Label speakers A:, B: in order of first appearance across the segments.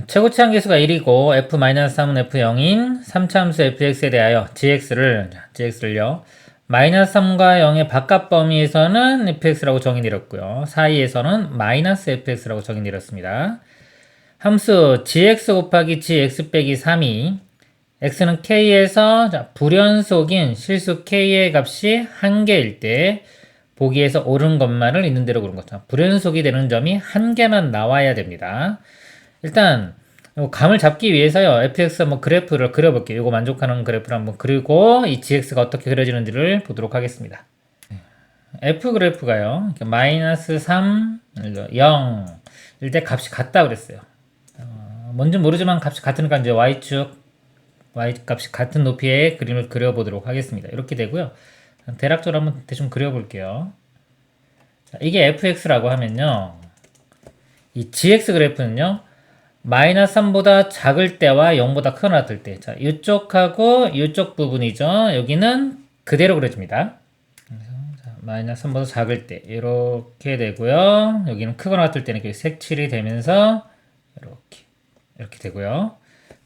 A: 최고치 한계수가 1이고 f-3은 f0인 3차함수 fx에 대하여 gx를요 마이너스 3과 0의 바깥 범위에서는 fx라고 정의 내렸고요. 사이에서는 마이너스 fx라고 정의 내렸습니다. 함수 gx 곱하기 gx 빼기 3이 x는 k에서 불연속인 실수 k의 값이 1개일 때 보기에서 옳은 것만을 있는 대로 그런 거죠. 불연속이 되는 점이 1개만 나와야 됩니다. 일단 감을 잡기 위해서요. fx 한번 그래프를 그려볼게요. 이거 만족하는 그래프를 한번 그리고 이 gx가 어떻게 그려지는지를 보도록 하겠습니다. f 그래프가요. 마이너스 3, 0 일 때 값이 같다 그랬어요. 뭔지 모르지만 값이 같으니까 이제 y축 y 값이 같은 높이의 그림을 그려보도록 하겠습니다. 이렇게 되고요. 대략적으로 한번 대충 그려볼게요. 자, 이게 fx라고 하면요. 이 gx 그래프는요. 마이너스 3보다 작을 때와 0보다 크거나 같을 때. 자, 이쪽하고 이쪽 부분이죠. 여기는 그대로 그려집니다. 자, 마이너스 3보다 작을 때 이렇게 되고요. 여기는 크거나 같을 때는 이렇게 색칠이 되면서 이렇게 되고요.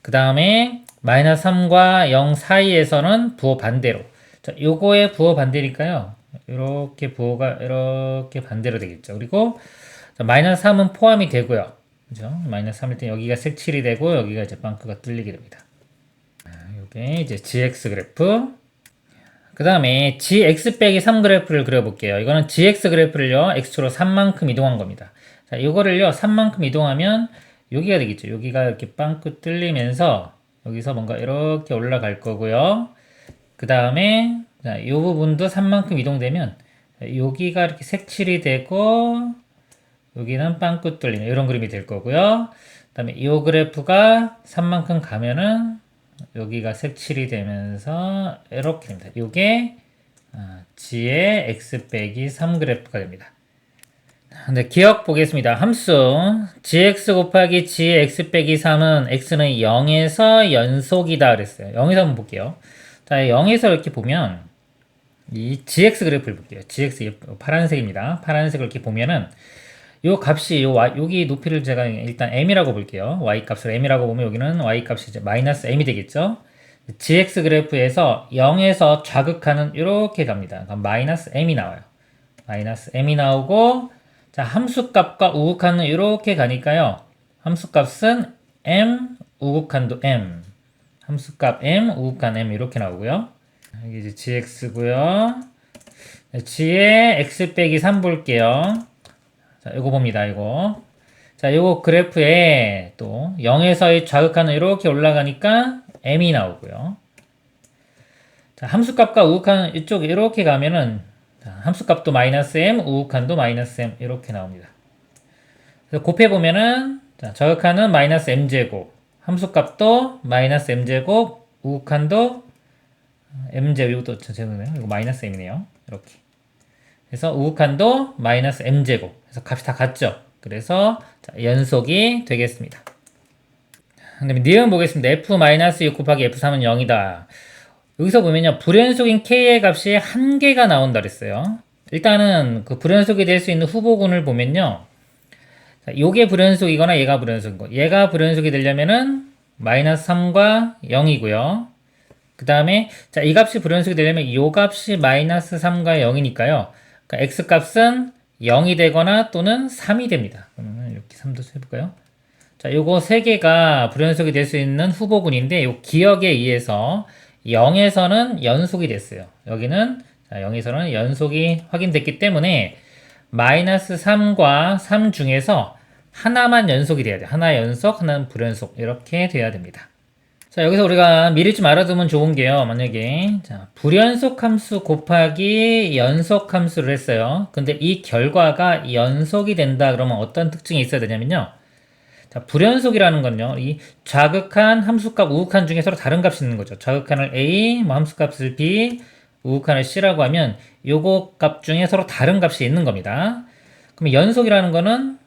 A: 그 다음에 마이너스 3과 0 사이에서는 부호 반대로. 자, 요거의 부호 반대니까요. 이렇게 부호가 이렇게 반대로 되겠죠. 그리고 자, 마이너스 3은 포함이 되고요. 그죠? 마이너스 3일 때 여기가 색칠이 되고 여기가 이제 빵크가 뚫리게 됩니다. 이게 이제 gx 그래프. 그 다음에 gx 빼기 3 그래프를 그려볼게요. 이거는 gx 그래프를요 x축으로 3만큼 이동한 겁니다. 자, 이거를요 3만큼 이동하면 여기가 되겠죠. 여기가 이렇게 빵크 뚫리면서 여기서 뭔가 이렇게 올라갈 거고요. 그 다음에 이 부분도 3만큼 이동되면 여기가 이렇게 색칠이 되고 여기는 빵꾸 뚫리는 이런 그림이 될 거고요. 그 다음에 이 그래프가 3만큼 가면은 여기가 색칠이 되면서 이렇게 됩니다. 이게 g의 x 빼기 3 그래프가 됩니다. 네, 기억 보겠습니다. 함수 gx 곱하기 g의 x 빼기 3은 x는 0에서 연속이다 그랬어요. 0에서 한번 볼게요. 자, 0에서 이렇게 보면 이 gx 그래프를 볼게요. gx 파란색입니다. 파란색을 이렇게 보면은 요 값이 여기 높이를 제가 일단 m이라고 볼게요. y 값을 m이라고 보면 여기는 y 값이 이제 마이너스 m이 되겠죠. gx 그래프에서 0에서 좌극하는 이렇게 갑니다. 그럼 마이너스 m이 나와요. 마이너스 m이 나오고 자 함수값과 우극한은 이렇게 가니까요. 함수값은 m, 우극한도 m. 함수값 m, 우극한 m 이렇게 나오고요. 이게 이제 gx고요. g의 x 빼기 3 볼게요. 자, 이거 봅니다, 이거. 자, 요거 그래프에 또 0에서의 좌극한은 이렇게 올라가니까 m이 나오고요. 자, 함수값과 우극한 이쪽 이렇게 가면은 자, 함수값도 마이너스 m, 우극한도 마이너스 m 이렇게 나옵니다. 그래서 곱해보면은 자, 좌극한은 마이너스 m제곱, 함수값도 마이너스 m제곱, 우극한도 m제곱, 이것도 죄송해요. 이거 마이너스 m이네요. 이렇게. 그래서 우극한도 마이너스 m제곱. 그래서 값이 다 같죠. 그래서 자, 연속이 되겠습니다. 그 다음에 니은 보겠습니다. f-6 곱하기 f3은 0이다. 여기서 보면요. 불연속인 k의 값이 1개가 나온다 그랬어요. 일단은 그 불연속이 될 수 있는 후보군을 보면요. 자, 요게 불연속이거나 얘가 불연속인 거. 얘가 불연속이 되려면은 마이너스 3과 0이고요. 그 다음에 자, 이 값이 불연속이 되려면 이 값이 마이너스 3과 0이니까요. 그러니까 x 값은 0이 되거나 또는 3이 됩니다. 그러면 이렇게 3도 해볼까요? 자, 요거 세 개가 불연속이 될 수 있는 후보군인데 요 기억에 의해서 0에서는 연속이 됐어요. 여기는 자, 0에서는 연속이 확인됐기 때문에 마이너스 3과 3 중에서 하나만 연속이 돼야 돼요. 하나 연속, 하나는 불연속 이렇게 돼야 됩니다. 자, 여기서 우리가 미리 좀 알아두면 좋은 게요. 만약에 자, 불연속 함수 곱하기 연속 함수를 했어요. 근데 이 결과가 연속이 된다 그러면 어떤 특징이 있어야 되냐면요. 자, 불연속이라는 건요. 이 좌극한, 함수값, 우극한 중에 서로 다른 값이 있는 거죠. 좌극한을 a, 뭐 함수값을 b, 우극한을 c라고 하면 요거 값 중에 서로 다른 값이 있는 겁니다. 그럼 연속이라는 거는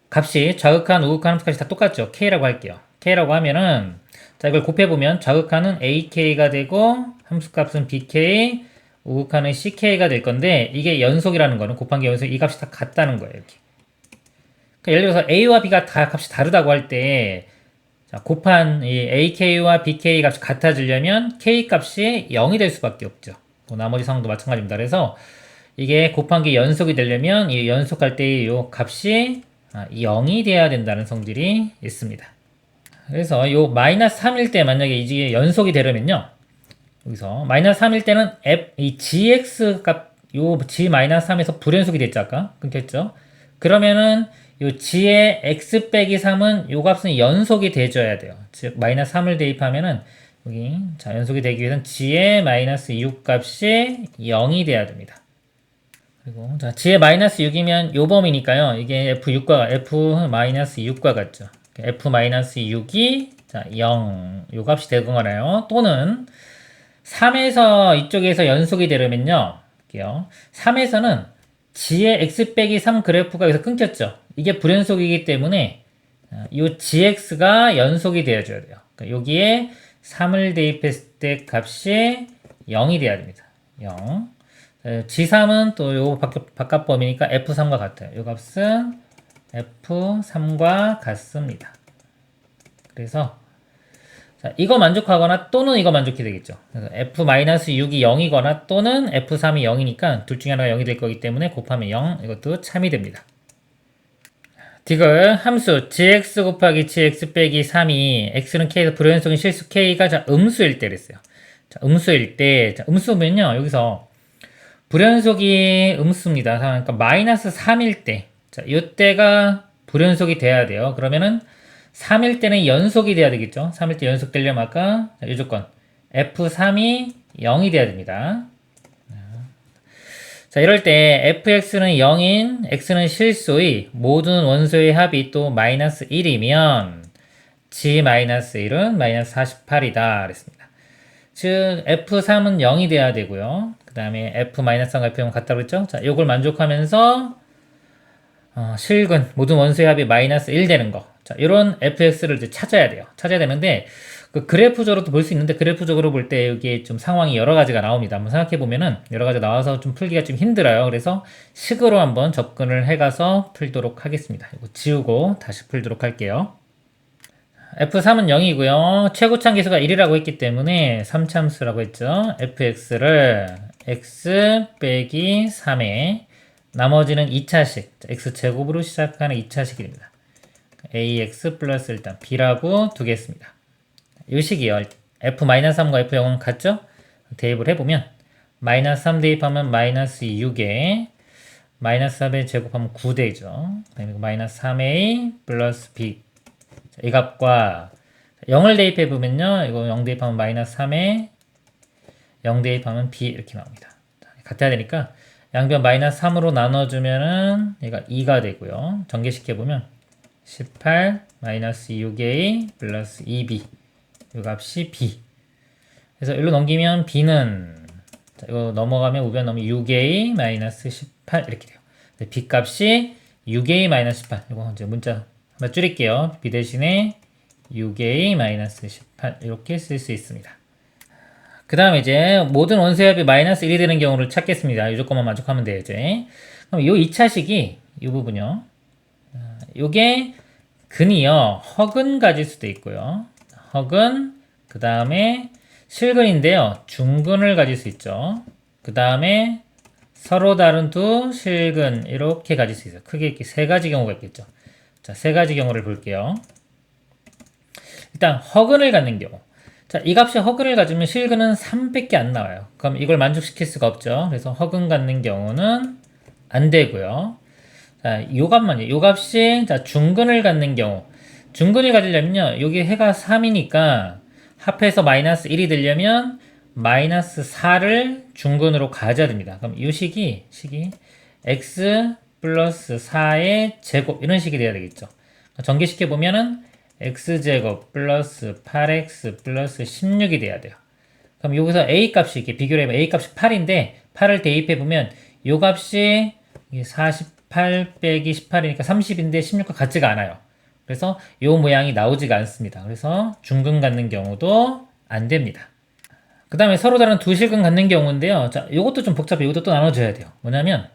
A: 값이 좌극한, 우극한, 함수값이 다 똑같죠. k라고 할게요. k라고 하면은 자, 이걸 곱해보면 좌극한은 ak가 되고 함수값은 bk, 우극한은 ck가 될 건데 이게 연속이라는 거는 곱한 게 연속 이 값이 다 같다는 거예요. 이렇게. 그러니까 예를 들어서 a와 b가 다 값이 다르다고 할 때, 자, 곱한 이 ak와 bk 값이 같아지려면 k 값이 0이 될 수밖에 없죠. 뭐 나머지 상황도 마찬가지입니다. 그래서 이게 곱한 게 연속이 되려면 이 연속할 때의 이 값이 0이 돼야 된다는 성질이 있습니다. 그래서 요 마이너스 3일 때 만약에 이게 연속이 되려면요. 여기서 마이너스 3일 때는 이 gx 값, 요 g-3에서 불연속이 됐죠, 아까? 끊겼죠? 그러면은 요 g의 x 빼기 3은 요 값은 연속이 돼줘야 돼요. 즉, 마이너스 3을 대입하면은 여기, 자, 연속이 되기 위해서는 g의 마이너스 6 값이 0이 돼야 됩니다. 그리고, 자, g의 마이너스 6이면 요 범위니까요. 이게 f-6과 같죠. f-6이, 자, 0, 요 값이 되거나요. 또는, 3에서 이쪽에서 연속이 되려면요. 볼게요. 3에서는 g의 x 빼기 3 그래프가 여기서 끊겼죠. 이게 불연속이기 때문에 이 gx가 연속이 되어줘야 돼요. 그러니까 여기에 3을 대입했을 때 값이 0이 돼야 됩니다. 0. g3은 또 요 바깥 범위니까 f3과 같아요. 요 값은 f3과 같습니다. 그래서 자, 이거 만족하거나 또는 이거 만족해야 되겠죠. 그래서 f-6이 0이거나 또는 f3이 0이니까 둘 중에 하나가 0이 될 거기 때문에 곱하면 0, 이것도 참이 됩니다. 디귿 함수 gx 곱하기 gx 빼기 3이 x는 k에서 불연속인 실수 k가 자, 음수일 때 그랬어요. 자, 음수일 때, 자, 음수면요, 여기서 불연속이 음수입니다. 그러니까 마이너스 3일 때, 자, 이때가 불연속이 돼야 돼요. 그러면은 3일 때는 연속이 돼야 되겠죠. 3일 때 연속 되려면 아까 이 조건 f3이 0이 돼야 됩니다. 자, 이럴 때 fx는 0인 x는 실수의 모든 원소의 합이 또 마이너스 1이면 g-1은 마이너스 48이다 그랬습니다. 즉 f3은 0이 돼야 되고요. 그 다음에 f-3과 f0은 같다고 그랬죠. 자, 요걸 만족하면서 실근 모든 원소의 합이 마이너스 1 되는 거. 자, 이런 fx를 이제 찾아야 돼요. 찾아야 되는데, 그 그래프적으로도 볼 수 있는데, 그래프적으로 볼 때 여기에 좀 상황이 여러 가지가 나옵니다. 한번 생각해 보면은, 여러 가지 나와서 좀 풀기가 좀 힘들어요. 그래서 식으로 한번 접근을 해가서 풀도록 하겠습니다. 이거 지우고 다시 풀도록 할게요. f3은 0이고요. 최고참 계수가 1이라고 했기 때문에 3참수라고 했죠. fx를 x 빼기 3에 나머지는 2차식, x제곱으로 시작하는 2차식입니다. ax 플러스 일단 b라고 두겠습니다. 이 식이요. f-3과 f0은 같죠? 대입을 해보면 마이너스 3 대입하면 마이너스 6에 마이너스 4배 제곱하면 9되죠. 마이너스 3a 플러스 b 이 값과 0을 대입해보면요. 이거 0 대입하면 마이너스 3에 0 대입하면 b 이렇게 나옵니다. 같아야 되니까 양변 마이너스 3으로 나눠주면은 얘가 2가 되고요. 전개시켜보면 18 마이너스 6a 플러스 2b 이 값이 b. 그래서 여기로 넘기면 b는 자, 이거 넘어가면 우변 넘으면 6a 마이너스 18 이렇게 돼요. b 값이 6a 마이너스 18. 이거 이제 문자 한번 줄일게요. b 대신에 6a 마이너스 18 이렇게 쓸 수 있습니다. 그 다음에 이제 모든 원소의 합이 마이너스 1이 되는 경우를 찾겠습니다. 이 조건만 만족하면 돼요, 이제. 그럼 요 2차식이 이 부분요. 요게 근이요. 허근 가질 수도 있고요. 허근, 그 다음에 실근인데요. 중근을 가질 수 있죠. 그 다음에 서로 다른 두 실근 이렇게 가질 수 있어요. 크게 이렇게 세 가지 경우가 있겠죠. 자, 세 가지 경우를 볼게요. 일단 허근을 갖는 경우. 자, 이 값이 허근을 가지면 실근은 3밖에 안 나와요. 그럼 이걸 만족시킬 수가 없죠. 그래서 허근 갖는 경우는 안 되고요. 자, 요 값만요. 요 값이 자, 중근을 갖는 경우. 중근을 가지려면요. 여기 해가 3이니까 합해서 마이너스 1이 되려면 마이너스 4를 중근으로 가져야 됩니다. 그럼 이 식이 x 플러스 4의 제곱 이런 식이 돼야 되겠죠. 전개시켜 보면은 x제곱 플러스 8x 플러스 16이 돼야 돼요. 그럼 여기서 a 값이 이렇게 비교를 해보면 a 값이 8인데 8을 대입해 보면 이 값이 48 빼기 18이니까 30인데 16과 같지가 않아요. 그래서 이 모양이 나오지가 않습니다. 그래서 중근 갖는 경우도 안 됩니다. 그 다음에 서로 다른 두 실근 갖는 경우인데요. 자, 이것도 좀 복잡해. 이것도 또 나눠줘야 돼요. 뭐냐면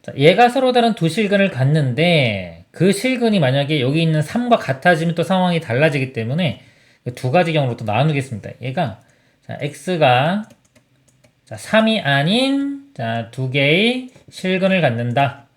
A: 자, 얘가 서로 다른 두 실근을 갖는데 그 실근이 만약에 여기 있는 3과 같아지면 또 상황이 달라지기 때문에 두 가지 경우로 또 나누겠습니다. 얘가 자, x가 자, 3이 아닌 자, 두 개의 실근을 갖는다.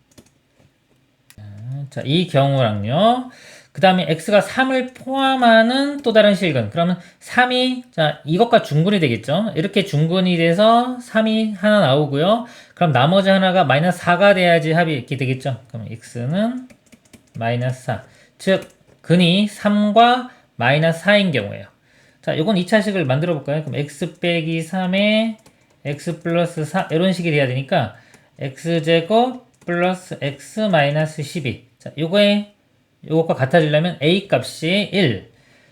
A: 자, 이 경우랑요. 그 다음에 x가 3을 포함하는 또 다른 실근. 그러면 3이 자, 이것과 중근이 되겠죠. 이렇게 중근이 돼서 3이 하나 나오고요. 그럼 나머지 하나가 마이너스 4가 돼야지 합이 이렇게 되겠죠. 그럼 x는 마이너스 4. 즉 근이 3과 마이너스 4인 경우예요. 자, 요건 2차식을 만들어 볼까요? 그럼 x 빼기 3에 x 플러스 4 이런 식이 돼야 되니까 x제곱 플러스 x 마이너스 12. 자, 요것과 같아지려면 a 값이 1.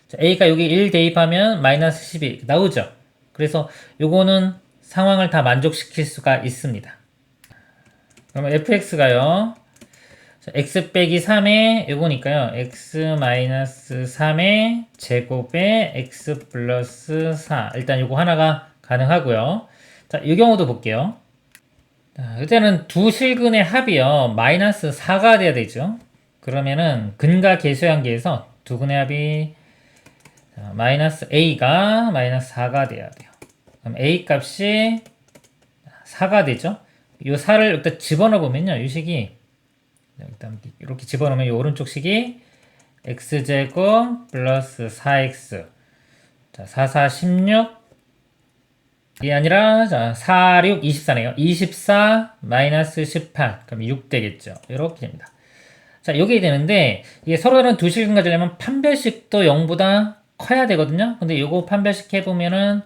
A: 자, a가 여기 1 대입하면 마이너스 12 나오죠. 그래서 요거는 상황을 다 만족시킬 수가 있습니다. 그러면 fx가요. x 빼기 3에 요거니까요. x 마이너스 3의 제곱에 x 플러스 4. 일단 요거 하나가 가능하고요. 자, 이 경우도 볼게요. 자, 이때는 두 실근의 합이요. 마이너스 4가 돼야 되죠. 그러면은 근과 계수관계에서 두 근의 합이 자, 마이너스 a가 마이너스 4가 돼야 돼요. 그럼 a 값이 4가 되죠. 이 4를 일단 집어넣어 보면요. 이 식이 일단 이렇게 집어넣으면 이 오른쪽 식이 x제곱 플러스 4x 자, 4, 4, 16 이 아니라 자, 4, 6, 24네요. 24 마이너스 18 그럼 6 되겠죠. 이렇게 됩니다. 자, 요게 되는데 이게 서로 다른 두 실근 가지려면 판별식도 0보다 커야 되거든요. 근데 요거 판별식 해보면은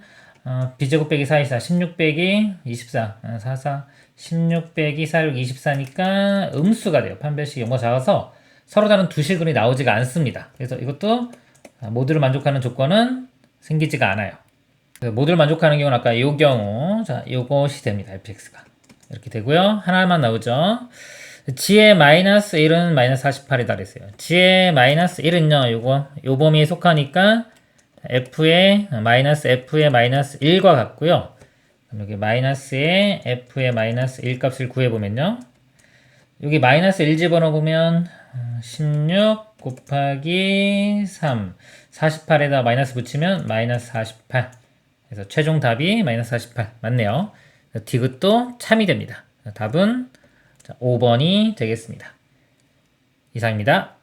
A: b제곱 빼기 4, 24 16 빼기 24 4, 4 16 빼기 4, 6, 24니까 음수가 돼요. 판별식이 0보다 작아서 서로 다른 두 실근이 나오지가 않습니다. 그래서 이것도 모두를 만족하는 조건은 생기지가 않아요. 모두를 만족하는 경우는 아까 요 경우 자 요것이 됩니다. fx가 이렇게 되고요. 하나만 나오죠. g의 마이너스 1은 마이너스 48이다 그랬어요. g의 마이너스 1은요 요 범위에 속하니까 f의 마이너스 1과 같고요. 여기 마이너스에 f의 마이너스 1 값을 구해보면요. 여기 마이너스 1 집어넣으면 16 곱하기 3 48에다 마이너스 붙이면 마이너스 48 그래서 최종 답이 마이너스 48 맞네요. 디귿도 참이 됩니다. 답은 5번이 되겠습니다. 이상입니다.